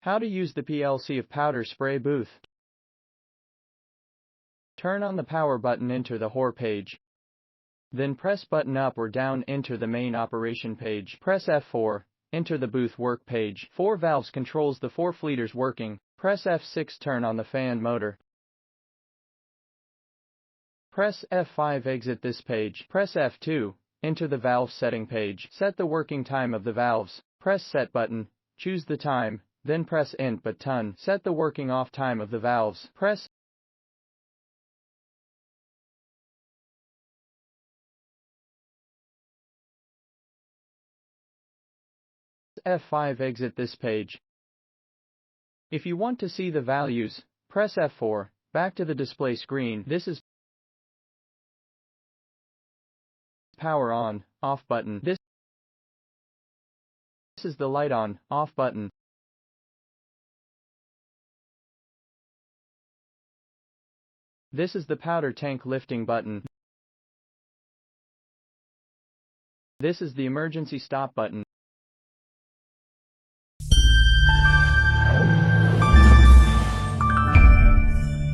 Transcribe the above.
How to use the PLC of powder spray booth. Turn on the power button, enter the HOR page. Then press button up or down, enter the main operation page. Press F4, enter the booth work page. 4 valves controls the 4 fleeters working. Press F6, turn on the fan motor. Press F5, exit this page. Press F2, enter the valve setting page. Set the working time of the valves. Press set button, choose the time, then press Int button. Set the working off time of the valves. Press F5, exit this page. If you want to see the values, press F4, back to the display screen. This is power on, off button. This is the light on, off button. This is the powder tank lifting button. This is the emergency stop button.